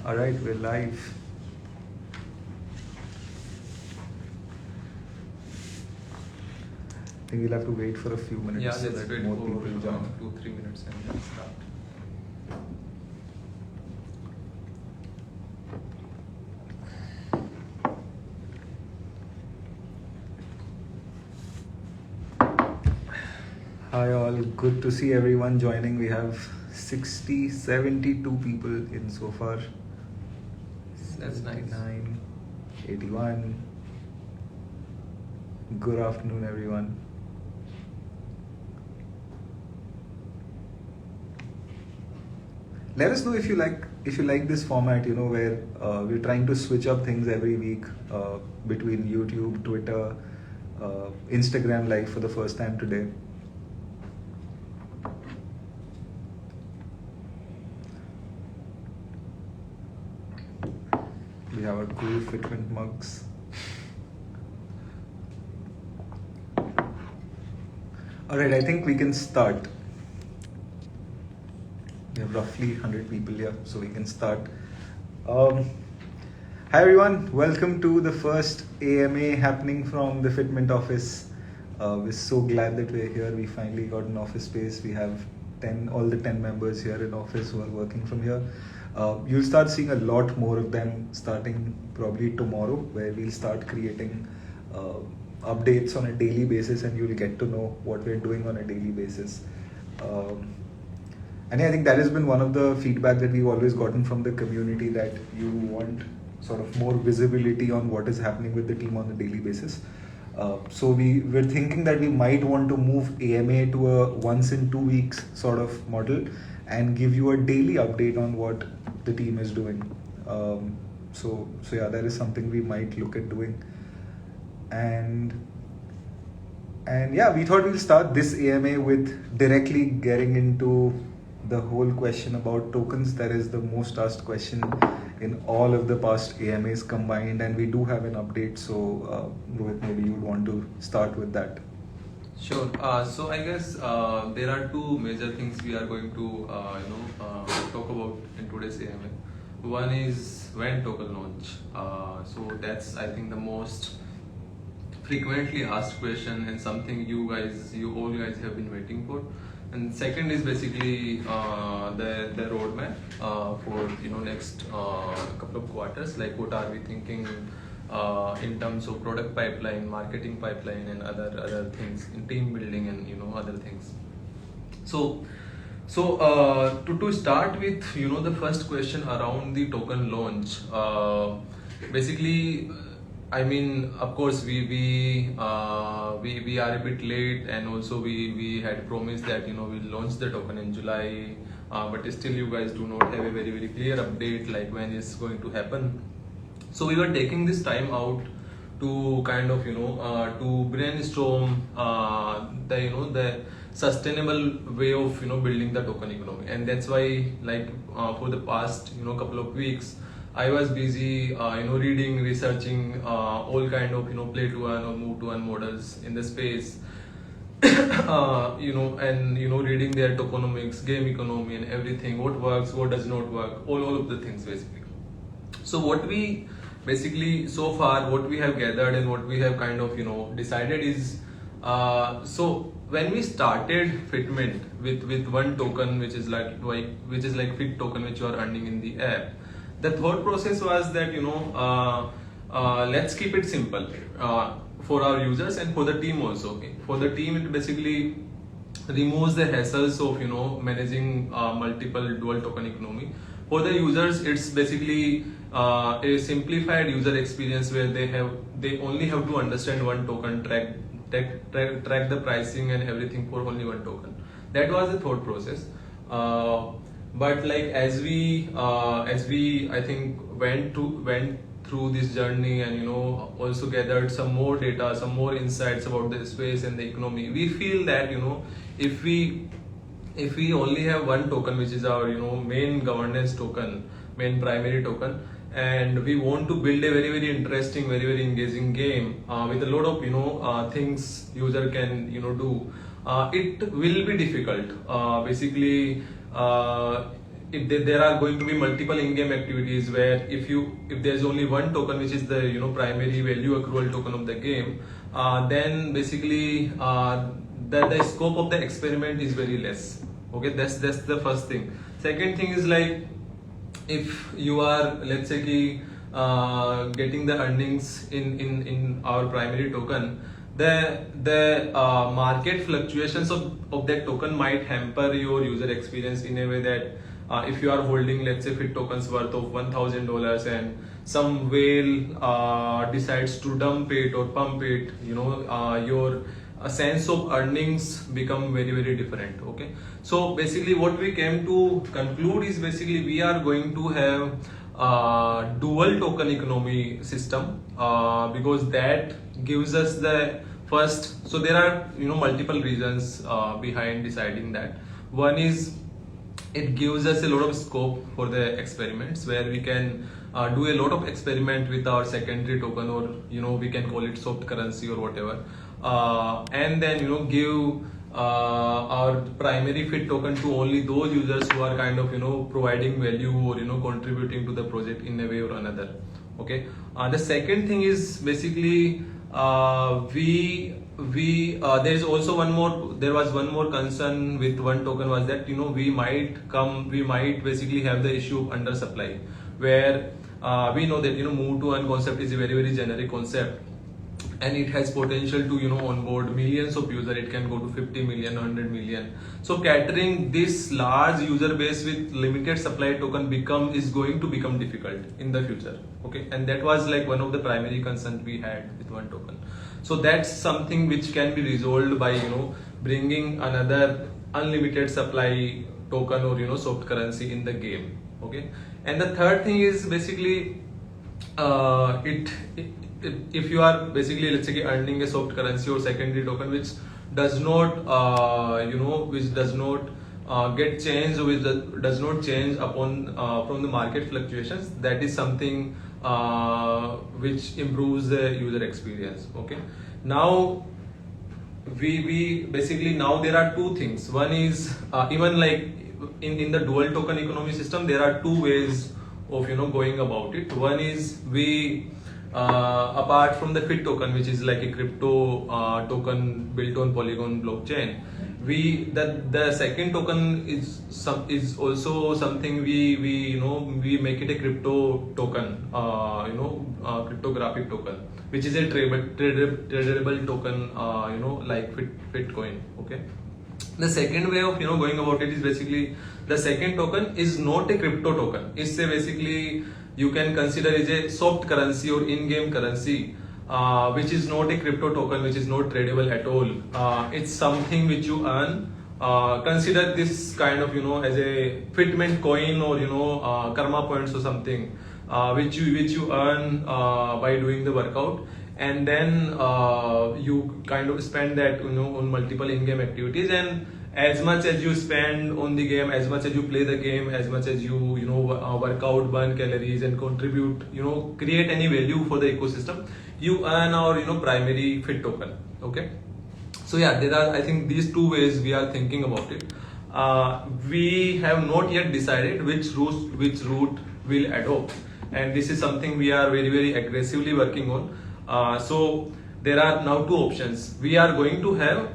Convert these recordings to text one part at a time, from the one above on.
Alright, we're live. I think we'll have to wait for a few minutes Yeah, so let's that wait more for people join. 2-3 minutes and then start. Hi all, good to see everyone joining. We have 72 people in so far. That's nice. 79, 81. Good afternoon everyone. Let us know if you like this format, where we're trying to switch up things every week between YouTube, Twitter, Instagram Live for the first time today. We have our cool Fitmint mugs. Alright, I think we can start. We have roughly 100 people here, so we can start. Hi everyone, welcome to the first AMA happening from the Fitmint office. We're so glad that we're here. We finally got an office space. We have all the 10 members here in office who are working from here. You'll start seeing a lot more of them starting probably tomorrow, where we'll start creating updates on a daily basis, and you'll get to know what we're doing on a daily basis. And I think that has been one of the feedback that we've always gotten from the community, that you want sort of more visibility on what is happening with the team on a daily basis. So we're thinking that we might want to move AMA to a once in 2 weeks sort of model and give you a daily update on what the team is doing. So yeah, that is something we might look at doing. And yeah, we thought we'll start this AMA with directly getting into the whole question about tokens. That is the most asked question in all of the past AMAs combined, and we do have an update. So Rohit, maybe you would want to start with that. Sure. So I guess there are two major things we are going to talk about in today's AMA. One is when token launch. So that's, I think, the most frequently asked question and something you all guys have been waiting for. And second is basically the roadmap for next couple of quarters. Like, what are we thinking in terms of product pipeline, marketing pipeline, and other things in team building and other things. So to start with, the first question around the token launch. Basically, I mean, of course, we are a bit late, and also we had promised that we'll launch the token in July, but still you guys do not have a very, very clear update like when it's going to happen. So we were taking this time out to kind of to brainstorm the sustainable way of building the token economy, and that's why, like, for the past couple of weeks, I was busy reading, researching all kind of play to earn or move to earn models in the space. And reading their tokenomics, game economy, and everything, what works, what does not work, all of the things basically. So what we basically so far, what we have gathered and what we have kind of decided is, so when we started Fitmint with one token, which is like FITT token, which you are earning in the app, the thought process was that let's keep it simple for our users and for the team also. Okay? For the team, it basically removes the hassles of managing multiple dual token economy. For the users, it's basically a simplified user experience where they only have to understand one token, track the pricing and everything for only one token. That was the thought process. But like as we I think went through this journey and also gathered some more data, some more insights about the space and the economy, we feel that if we only have one token, which is our main governance token, main primary token, and we want to build a very, very interesting, very, very engaging game with a lot of things user can do, it will be difficult. Basically, there are going to be multiple in-game activities where if there's only one token, which is the primary value accrual token of the game, then basically the scope of the experiment is very less. Okay, that's the first thing. Second thing is like, if you are, let's say getting the earnings in our primary token, the market fluctuations of that token might hamper your user experience in a way that if you are holding, let's say, FITT tokens worth of $1,000 and some whale decides to dump it or pump it, your sense of earnings become very, very different. Okay, so basically what we came to conclude is basically we are going to have dual token economy system, because that gives us the first. So there are multiple reasons behind deciding that. One is it gives us a lot of scope for the experiments, where we can do a lot of experiment with our secondary token, or we can call it soft currency or whatever, and then give our primary FITT token to only those users who are kind of providing value or contributing to the project in a way or another. Okay, the second thing is basically there is also there was one more concern with one token, was that we might basically have the issue of undersupply, where we know that move to earn concept is a very, very generic concept, and it has potential to onboard millions of users. It can go to 50 million, 100 million. So catering this large user base with limited supply token is going to become difficult in the future. Okay, and that was like one of the primary concerns we had with one token. So that's something which can be resolved by bringing another unlimited supply token or soft currency in the game. Okay, and the third thing is basically if you are basically, let's say, earning a soft currency or secondary token which does not get changed, or which does not change upon from the market fluctuations, that is something which improves the user experience. Okay, now we basically, now there are two things. One is even like in the dual token economy system, there are two ways of going about it. One is we apart from the FITT token, which is like a crypto token built on Polygon blockchain, the second token is also something we make it a crypto token, cryptographic token, which is a tradable token, like FITT coin. Okay, the second way of going about it is basically, the second token is not a crypto token. It's a basically, you can consider is a soft currency or in-game currency, which is not a crypto token, which is not tradable at all. It's something which you earn. Consider this kind of as a Fitmint coin or karma points or something, which you earn by doing the workout, and then you kind of spend that on multiple in-game activities, and as much as you spend on the game, as much as you play the game, as much as you work out, burn calories and contribute, create any value for the ecosystem, you earn our primary FITT token. Okay, so yeah, there are, I think, these two ways we are thinking about it. We have not yet decided which route we'll adopt, and this is something we are very, very aggressively working on. So there are now two options. We are going to have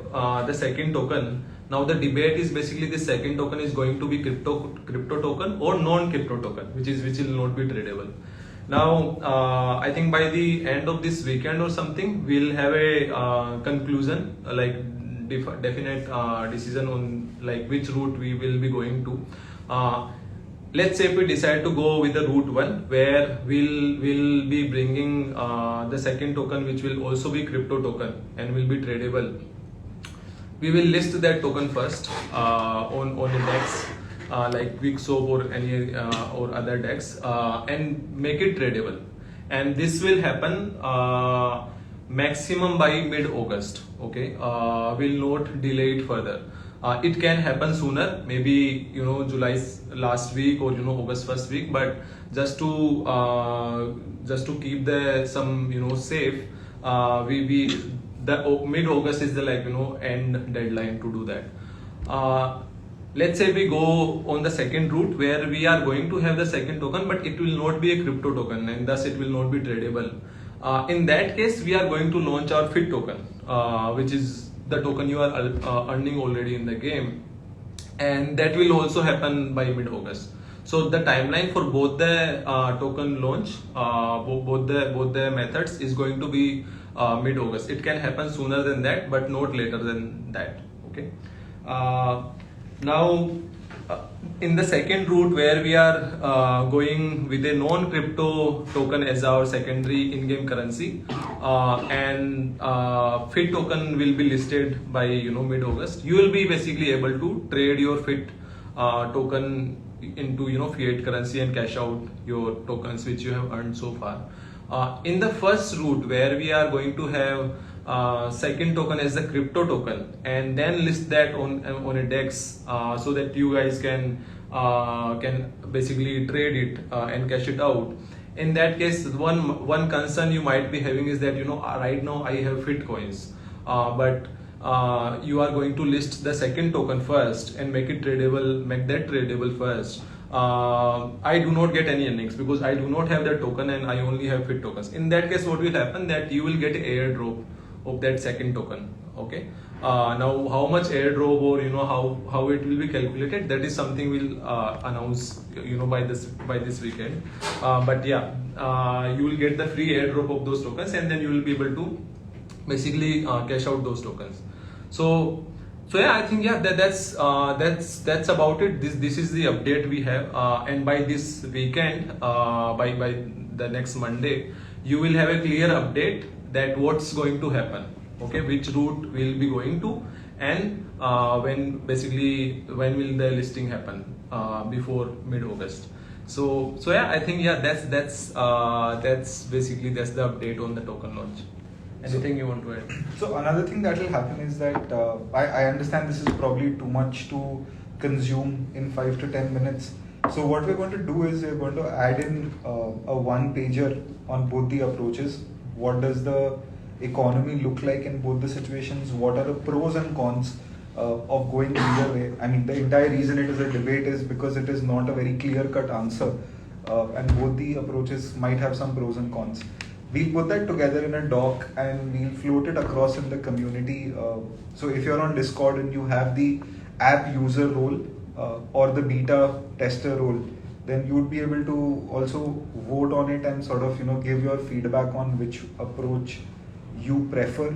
the second token. Now the debate is basically, the second token is going to be crypto token or non-crypto token, which will not be tradable. Now I think by the end of this weekend or something, we'll have a conclusion, like definite decision on like which route we will be going to. Let's say if we decide to go with the route one, where we'll be bringing the second token, which will also be crypto token and will be tradable. We will list that token first on a DEX like Quicksoap or any or other DEX, and make it tradable. And this will happen maximum by mid-August. Okay, will not delay it further. It can happen sooner, maybe July's last week or August first week, but just to keep some safe, the mid-August is the end deadline to do that. let's say we go on the second route where we are going to have the second token, but it will not be a crypto token and thus it will not be tradable. In that case, we are going to launch our FITT token, which is the token you are earning already in the game, and that will also happen by mid-August. So the timeline for both the token launch, both the methods is going to be mid-August. It can happen sooner than that, but not later than that. Okay. Now, in the second route where we are going with a non-crypto token as our secondary in-game currency, and FITT token will be listed by mid-August. You will be basically able to trade your FITT token into fiat currency and cash out your tokens which you have earned so far. In the first route where we are going to have second token as the crypto token and then list that on a DEX, so that you guys can basically trade it and cash it out. In that case, one concern you might be having is that right now I have FITT coins, but you are going to list the second token first and make that tradable first. I do not get any earnings because I do not have that token and I only have FITT tokens. In that case, what will happen that you will get an airdrop of that second token. Okay. Now, how much airdrop or how it will be calculated, that is something we'll announce by this weekend. But yeah, you will get the free airdrop of those tokens and then you will be able to basically cash out those tokens. So yeah, I think that's about it. This is the update we have, and by this weekend, by the next Monday, you will have a clear update that what's going to happen. Okay, which route we'll be going to, and when will the listing happen before mid-August. So yeah, I think that's basically the update on the token launch. Anything you want to add? So another thing that will happen is that I understand this is probably too much to consume in 5 to 10 minutes. So what we're going to do is we're going to add in a one-pager on both the approaches. What does the economy look like in both the situations? What are the pros and cons of going either way? I mean, the entire reason it is a debate is because it is not a very clear-cut answer, and both the approaches might have some pros and cons. We'll put that together in a doc and we'll float it across in the community. So if you're on Discord and you have the app user role or the beta tester role, then you would be able to also vote on it and sort of give your feedback on which approach you prefer.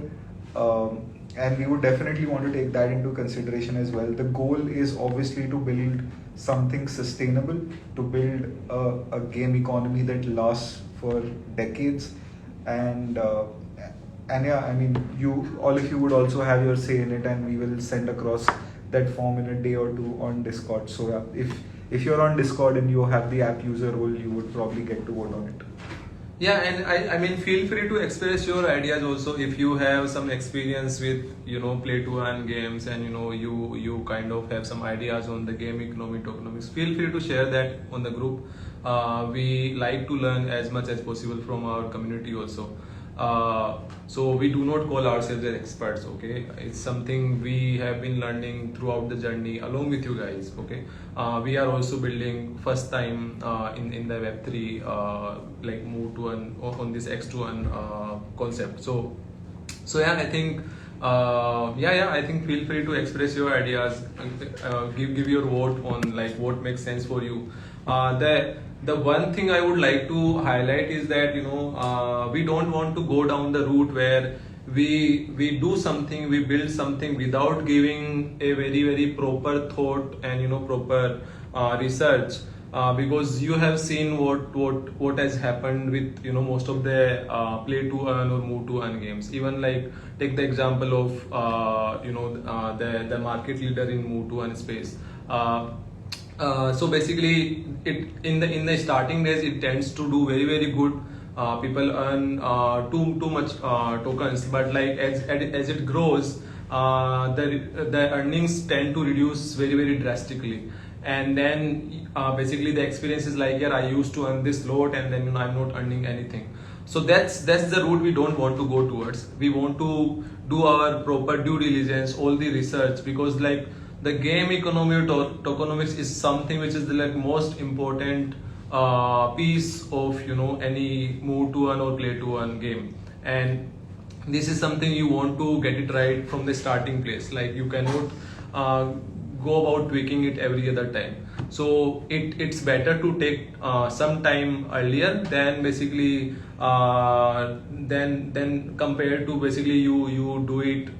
And we would definitely want to take that into consideration as well. The goal is obviously to build something sustainable, to build a game economy that lasts for decades. And yeah, I mean, all of you would also have your say in it, and we will send across that form in a day or two on Discord. So yeah, if you're on Discord and you have the app user role, you would probably get to vote on it. Yeah, and I mean, feel free to express your ideas also if you have some experience with play to earn games, and you kind of have some ideas on the game economy, tokenomics. Feel free to share that on the group. We like to learn as much as possible from our community also. So we do not call ourselves as experts. Okay, it's something we have been learning throughout the journey along with you guys. Okay, we are also building first time in the Web3 like move to on this X2 concept. So yeah, I think I think feel free to express your ideas, give your vote on like what makes sense for you. The one thing I would like to highlight is that we don't want to go down the route where we do something, we build something without giving a very proper thought and proper research, because you have seen what has happened with most of the play to earn or move to earn games. Even like take the example of the market leader in move to earn space. So basically, it in the starting days it tends to do very good. People earn too much tokens, but like as it grows, the earnings tend to reduce very drastically. And then basically the experience is like, yeah, I used to earn this lot, and then I'm not earning anything. So that's the route we don't want to go towards. We want to do our proper due diligence, all the research, because like the game economy or tokenomics is something which is the like most important piece of any move to earn or play to earn game. And this is something you want to get it right from the starting place. Like you cannot go about tweaking it every other time. So it's better to take some time earlier than basically then compared to basically you do it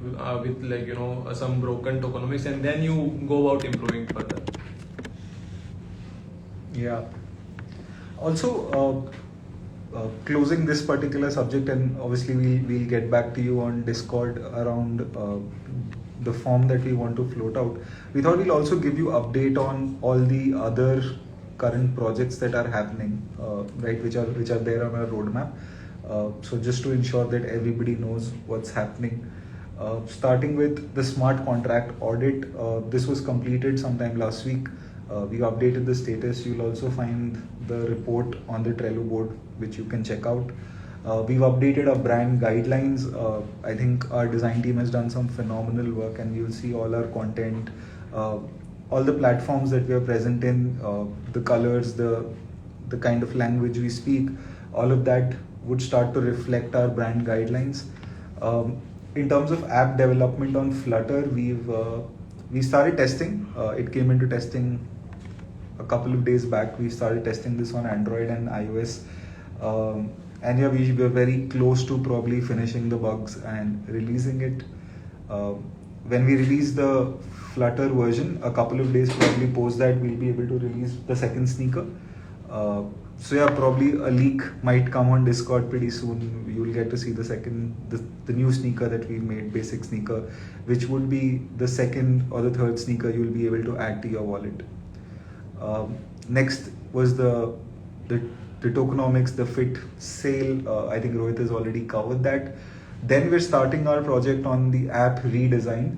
with like some broken tokenomics and then you go about improving further. Yeah. Also, closing this particular subject, and obviously we'll get back to you on Discord around the form that we want to float out. We thought we'll also give you update on all the other current projects that are happening, right, which are there on our roadmap. So just to ensure that everybody knows what's happening. Starting with the smart contract audit, this was completed sometime last week. We've updated the status. You'll also find the report on the Trello board, which you can check out. We've updated our brand guidelines. I think our design team has done some phenomenal work, and you'll see all our content, all the platforms that we are present in, the colors, the kind of language we speak, all of that would start to reflect our brand guidelines. In terms of app development on Flutter, we started testing. It came into testing a couple of days back. We started testing this on Android and iOS. And yeah, we were very close to probably finishing the bugs and releasing it. When we release the Flutter version, a couple of days probably post that, we'll be able to release the second sneaker. So yeah, probably a leak might come on Discord pretty soon. You'll get to see the new sneaker that we made, basic sneaker, which would be the second or the third sneaker you'll be able to add to your wallet. Next was the tokenomics, the FITT sale. I think Rohit has already covered that. Then we're starting our project on the app redesign.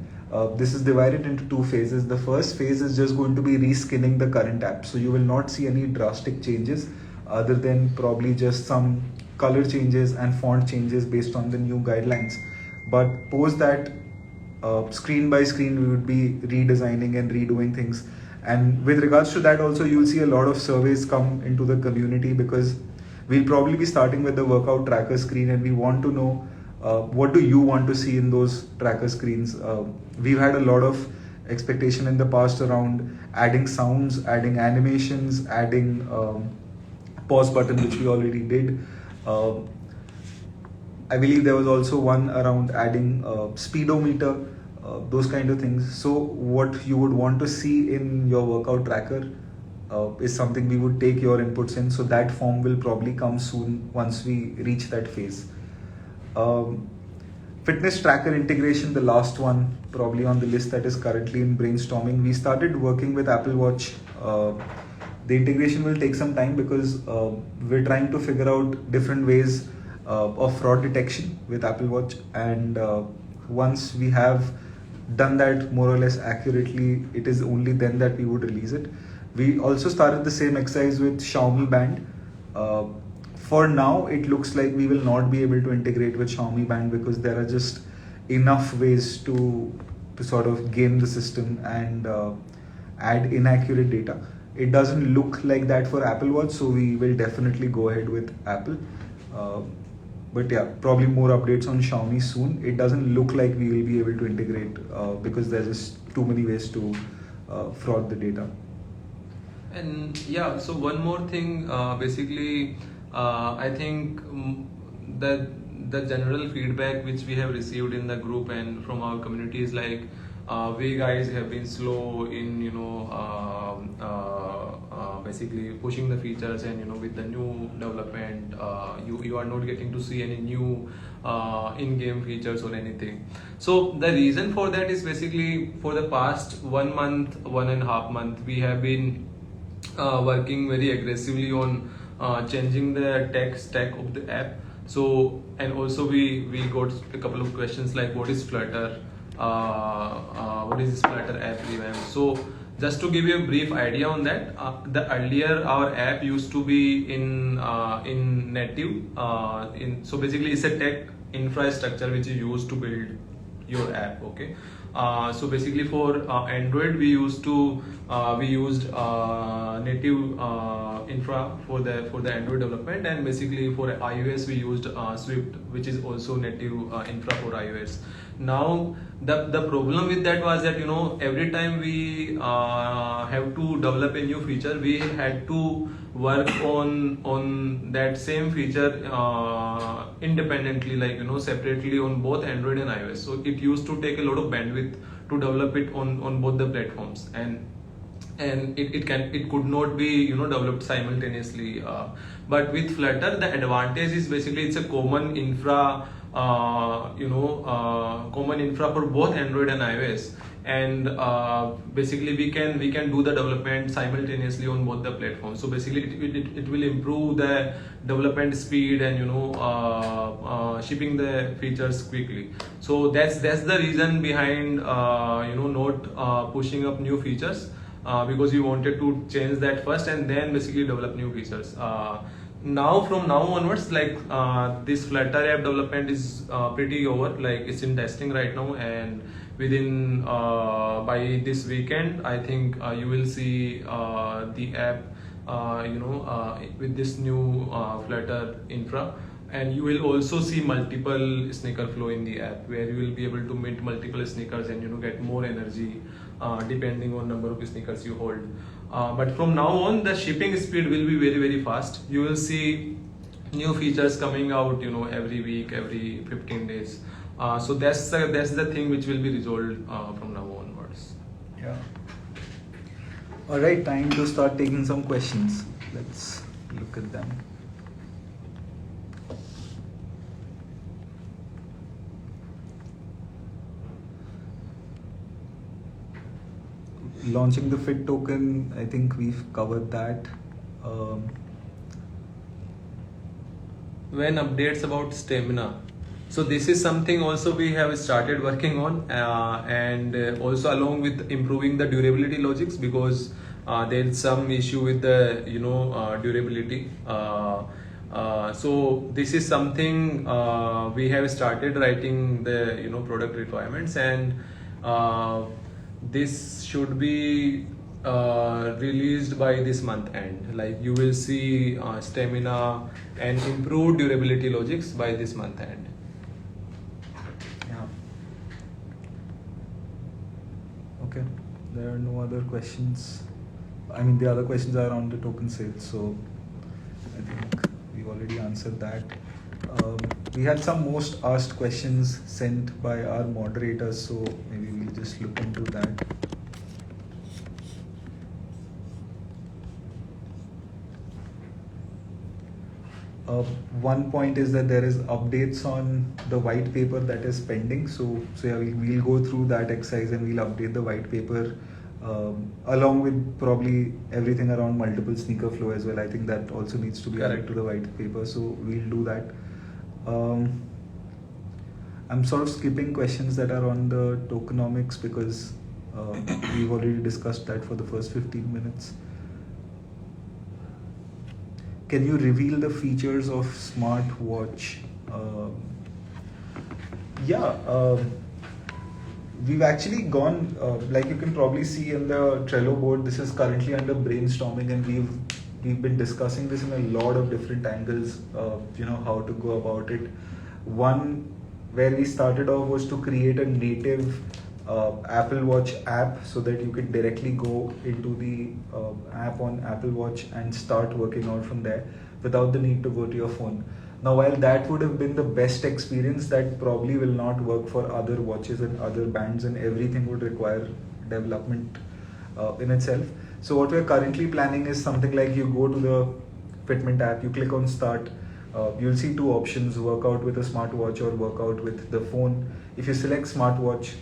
This is divided into two phases. The first phase is just going to be reskinning the current app. So you will not see any drastic changes other than probably just some color changes and font changes based on the new guidelines. But post that, screen by screen, we would be redesigning and redoing things. And with regards to that also, you'll see a lot of surveys come into the community, because we'll probably be starting with the workout tracker screen, and we want to know what do you want to see in those tracker screens. We've had a lot of expectation in the past around adding sounds, adding animations, adding pause button, which we already did. I believe there was also one around adding speedometer, those kind of things. So what you would want to see in your workout tracker is something we would take your inputs in. So that form will probably come soon once we reach that phase. Fitness tracker integration, the last one probably on the list that is currently in brainstorming. We started working with Apple Watch. The integration will take some time because we're trying to figure out different ways of fraud detection with Apple Watch, and once we have done that more or less accurately, it is only then that we would release it. We also started the same exercise with Xiaomi Band. For now, it looks like we will not be able to integrate with Xiaomi Band because there are just enough ways to sort of game the system and add inaccurate data. It doesn't look like that for Apple Watch, so we will definitely go ahead with Apple. But yeah, probably more updates on Xiaomi soon. It doesn't look like we will be able to integrate because there's just too many ways to fraud the data. And yeah, so one more thing, basically, I think that the general feedback which we have received in the group and from our community is like, we guys have been slow in basically pushing the features, and with the new development, you are not getting to see any new in-game features or anything. So the reason for that is basically for the past 1 month, 1.5 months, we have been working very aggressively on changing the tech stack of the app. So, and also we got a couple of questions like, what is Flutter? What is this Flutter app revamp? So just to give you a brief idea on that, the earlier our app used to be in native. So basically it's a tech infrastructure which is used to build your app. Okay. So basically for Android we used native infra for the Android development, and basically for iOS we used Swift, which is also native infra for iOS. Now the problem with that was that every time we have to develop a new feature, we had to work on that same feature independently, like separately on both Android and iOS. So it used to take a lot of bandwidth to develop it on both the platforms, and it could not be developed simultaneously. But with Flutter, the advantage is basically it's a common infra, common infra for both Android and iOS, and basically we can do the development simultaneously on both the platforms. So basically it will improve the development speed and shipping the features quickly. So that's the reason behind not pushing up new features, because we wanted to change that first and then basically develop new features. Now from now onwards, like this Flutter app development is pretty over, like it's in testing right now, and within by this weekend I think you will see the app with this new Flutter infra, and you will also see multiple sneaker flow in the app, where you will be able to mint multiple sneakers and get more energy depending on number of sneakers you hold. But from now on, the shipping speed will be very, very fast. You will see new features coming out every week, every 15 days. So that's the thing which will be resolved from now onwards. Yeah. All right, time to start taking some questions. Let's look at them. Launching the FITT token, I think we've covered that. When updates about stamina. So this is something also we have started working on, and also along with improving the durability logics, because there is some issue with the durability. So this is something we have started writing the product requirements, and this should be released by this month end. Like you will see stamina and improved durability logics by this month end. Yeah. Okay. There are no other questions. I mean, the other questions are on the token sales, so I think we've already answered that. We had some most asked questions sent by our moderators, so maybe we'll just look into that. One point is that there is updates on the white paper that is pending. So yeah, we'll go through that exercise and we'll update the white paper along with probably everything around multiple sneaker flow as well. I think that also needs to be added to the white paper. So we'll do that. I'm sort of skipping questions that are on the tokenomics because we've already discussed that for the first 15 minutes. Can you reveal the features of Smartwatch? We've actually gone, like you can probably see in the Trello board, this is currently under brainstorming, and we've been discussing this in a lot of different angles, how to go about it. One where we started off was to create a native Apple Watch app so that you can directly go into the app on Apple Watch and start working out from there without the need to go to your phone. Now, while that would have been the best experience, that probably will not work for other watches and other bands, and everything would require development in itself. So what we're currently planning is something like you go to the Fitmint app, you click on start, you'll see two options, workout with a smartwatch or workout with the phone. If you select smartwatch,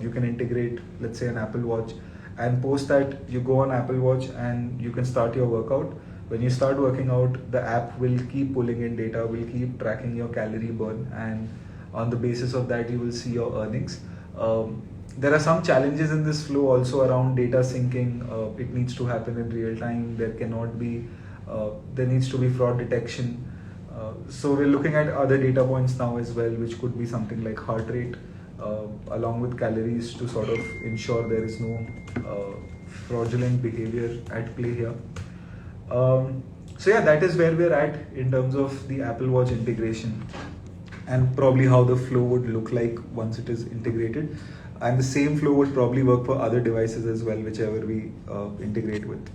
you can integrate, let's say, an Apple Watch, and post that you go on Apple Watch and you can start your workout. When you start working out, the app will keep pulling in data, will keep tracking your calorie burn, and on the basis of that you will see your earnings. There are some challenges in this flow also around data syncing. It needs to happen in real time. There needs to be fraud detection. So we're looking at other data points now as well, which could be something like heart rate. along with calories to sort of ensure there is no fraudulent behavior at play here. So yeah, that is where we're at in terms of the Apple Watch integration, and probably how the flow would look like once it is integrated. And the same flow would probably work for other devices as well, whichever we integrate with.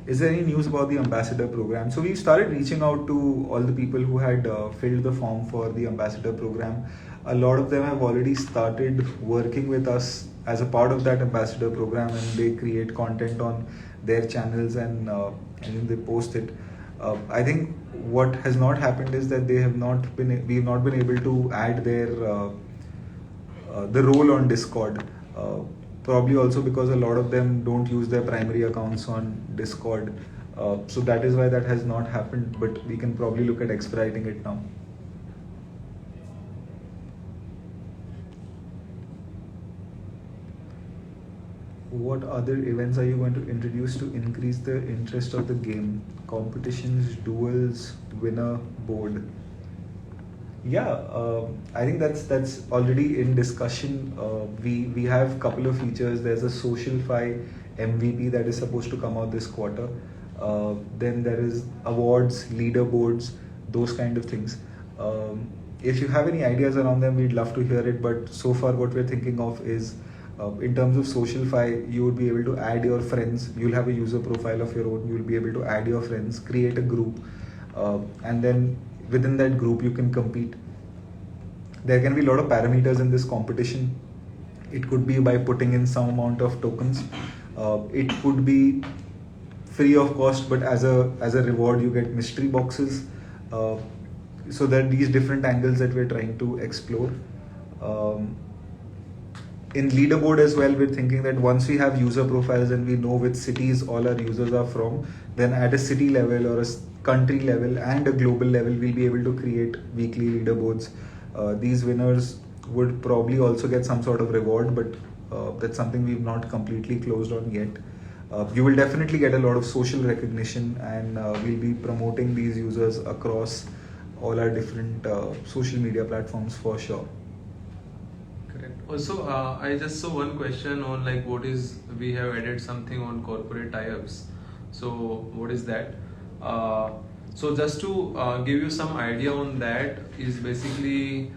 Is there any news about the ambassador program? So we've started reaching out to all the people who had filled the form for the ambassador program. A lot of them have already started working with us as a part of that ambassador program, and they create content on their channels and they post it. I think what has not happened is that we've not been able to add their the role on Discord. Probably also because a lot of them don't use their primary accounts on Discord. So that is why that has not happened, but we can probably look at expediting it now. What other events are you going to introduce to increase the interest of the game? Competitions, duels, winner, board. Yeah, I think that's already in discussion. We have a couple of features. There's a SocialFi MVP that is supposed to come out this quarter. Then there is awards, leaderboards, those kind of things. If you have any ideas around them, we'd love to hear it. But so far, what we're thinking of is, in terms of SocialFi, you would be able to add your friends. You'll have a user profile of your own. You'll be able to add your friends, create a group, and then within that group you can compete. There can be a lot of parameters in this competition. It could be by putting in some amount of tokens. It could be free of cost, but as a reward you get mystery boxes. So there are these different angles that we're trying to explore. In leaderboard as well, we're thinking that once we have user profiles and we know which cities all our users are from, then at a city level or a country level and a global level, we'll be able to create weekly leaderboards. These winners would probably also get some sort of reward, but that's something we've not completely closed on yet. You will definitely get a lot of social recognition, and we'll be promoting these users across all our different social media platforms for sure. Correct. Also, I just saw one question on like we have added something on corporate tie-ups. So what is that? So just to give you some idea on that, is basically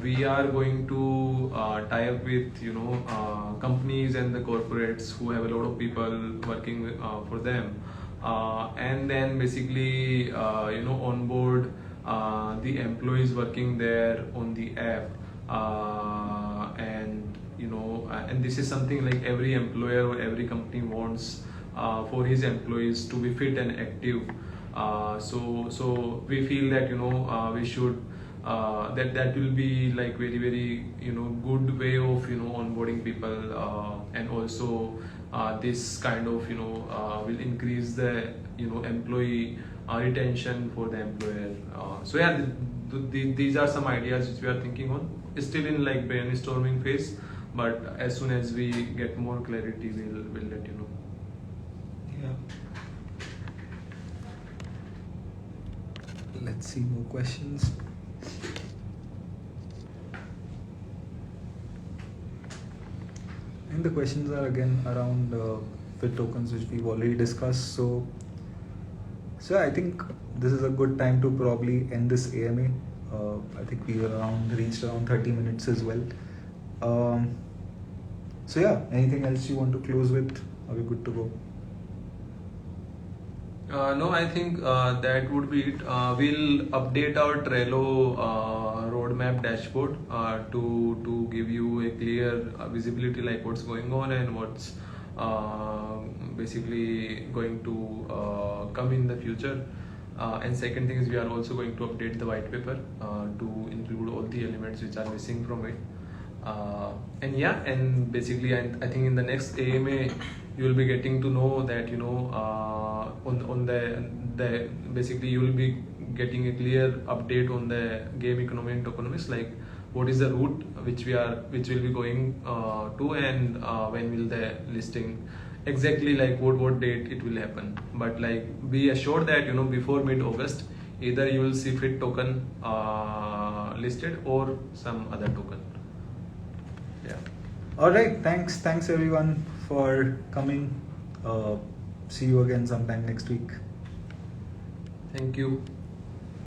we are going to tie up with companies and the corporates who have a lot of people working for them, and then basically onboard the employees working there on the app, and this is something like every employer or every company wants for his employees to be fit and active. So we feel that we should that will be like very good way of onboarding people, and also this kind of will increase the employee retention for the employer. So yeah, these are some ideas which we are thinking on. It's still in like brainstorming phase, but as soon as we get more clarity, we'll let you know. Yeah. Let's see more questions. And the questions are again around FITT tokens, which we've already discussed. So I think this is a good time to probably end this AMA. I think we reached around 30 minutes as well. So yeah, anything else you want to close with? Are we good to go? No, I think that would be it. We'll update our Trello roadmap dashboard to give you a clear visibility, like what's going on and what's basically going to come in the future. And second thing is we are also going to update the white paper to include all the elements which are missing from it. And basically I think in the next AMA you will be getting to know that on the basically you will be getting a clear update on the game economy and tokenomics, like what is the route which will be going to, and when will the listing exactly, like what date it will happen. But like be assured that before mid-August either you will see FITT token listed or some other token. Yeah. All right. Thanks everyone for coming. See you again sometime next week. Thank you.